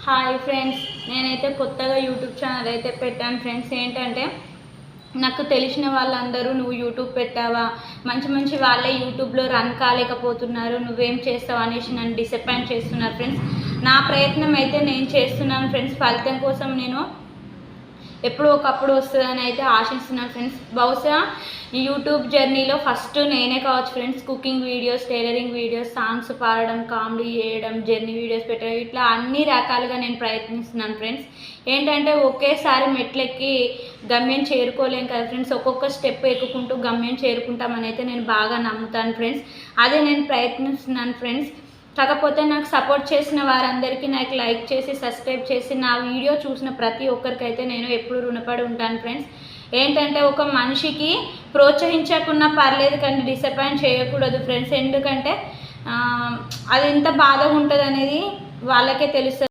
Hi friends, నేనైతే కొత్తగా YouTube channel అయితే పెట్టాను ఫ్రెండ్స్. ఏంటంటే నాకు తెలిసిన వాళ్ళందరూ నువ్వు యూట్యూబ్ పెట్టావా, మంచి మంచి వాళ్ళే యూట్యూబ్లో రన్ కాలేకపోతున్నారు, నువ్వేం చేస్తావు అనేసి నన్ను డిసప్పాయింట్ చేస్తున్నారు ఫ్రెండ్స్. నా ప్రయత్నం అయితే నేను చేస్తున్నాను ఫ్రెండ్స్. ఫలితం కోసం నేను ఎప్పుడో ఒకప్పుడు వస్తుందని అయితే ఆశిస్తున్నాను ఫ్రెండ్స్. బహుశా ఈ యూట్యూబ్ జర్నీలో ఫస్ట్ నేనే కావచ్చు friends. Cooking videos, tailoring videos, songs పాడడం, కామెడీ చేయడం, జర్నీ వీడియోస్ పెట్టడం, ఇట్లా అన్ని రకాలుగా నేను ప్రయత్నిస్తున్నాను ఫ్రెండ్స్. ఏంటంటే ఒకేసారి మెట్లెక్కి గమ్యం చేరుకోలేం కదా ఫ్రెండ్స్. ఒక్కొక్క స్టెప్ ఎక్కుకుంటూ గమ్యం చేరుకుంటామని అయితే నేను బాగా నమ్ముతాను ఫ్రెండ్స్. అదే నేను ప్రయత్నిస్తున్నాను ఫ్రెండ్స్. కాకపోతే నాకు సపోర్ట్ చేసిన వారందరికీ నాకు లైక్ చేసి సబ్స్క్రైబ్ చేసి నా వీడియో చూసిన ప్రతి ఒక్కరికైతే నేను ఎప్పుడు రుణపడి ఉంటాను ఫ్రెండ్స్. ఏంటంటే ఒక మనిషికి ప్రోత్సహించకున్నా పర్లేదు కానీ డిసప్పాయింట్ చేయకూడదు ఫ్రెండ్స్. ఎందుకంటే అది ఎంత బాధగా ఉంటుంది అనేది వాళ్ళకే తెలుస్తుంది.